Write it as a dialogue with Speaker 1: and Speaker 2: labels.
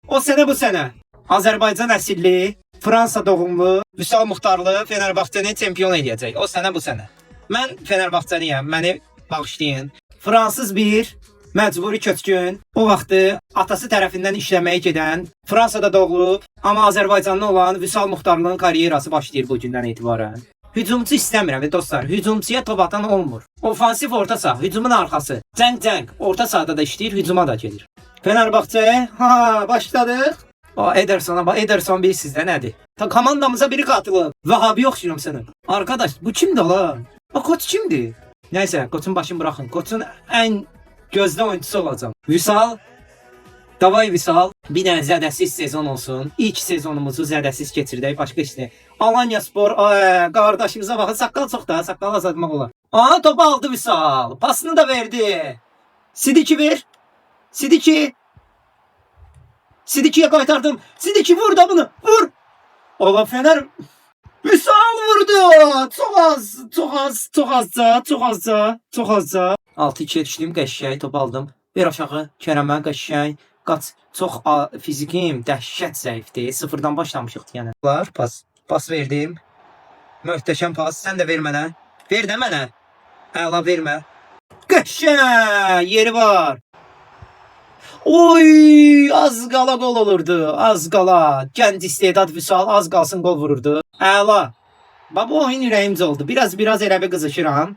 Speaker 1: O sənə bu sənə. Azərbaycan əsilli, Fransa doğumlu, Vüsal Muxtarlı Fenerbahçəni çempion edəcək. O sənə bu sənə. Mən Fenerbahçəliyəm, məni bağışlayın. Fransız bir məcburi köçkün, o vaxtı atası tərəfindən işləməyə gedən, Fransada doğulub, amma Azərbaycanlı olan Vüsal Muxtarlının karyerası başlayır bu gündən etibarən. Hücumçu istəmirəm dostlar. Hücumçuya top atan olmur. Ofansif orta saha, hücumun arxası. Cəng. Orta sahada da işləyir, hücuma da gedir. Fenerbahçe, başladıq. Ederson'a bak. Ederson bir sizdə nədir? Komandamıza biri qatılıb. Vahabi oxşuyuram sənə. Arkadaş, bu kimdir lan? Koç kimdir? Nəysə, Koçun başını bırakın. Koçun ən gözdə oyuncusu olacağım. Vüsal. Davay Vüsal. Bir dənə zədəsiz sezon olsun. İlk sezonumuzu zədəsiz keçirdək. Başqa işlə. Alanya Spor. Qardaşımıza baxın. Saqqal çox da. Saqqal azaltmaq olar. Topu aldı Vüsal. Pasını da verdi. Sidiki ver. Sidiki. Sidiki'ye kaytardım. Sidiki vur da bunu. Vur. Ola Fener. Vüsal vurdu. Çok azca. 6-2'ye düşdüm. Qəşşəy top aldım. Ver aşağı. Kerem'e qəşşəy. Qaç. Çox fizikim dəhşət zəifdir. Sıfırdan başlamışıq yəni. Pas verdim. Möhtəşəm pas. Sən də ver mənə. Ver də mənə. Əla vermə. Qəşşəy. Yeri var. Oy, az qala gol olurdu. Az qala. Gənc istedad Vüsal az qalsın gol vururdu. Əla. Bu oyun ürəyimcə oldu. Biraz elə bir qızışıram.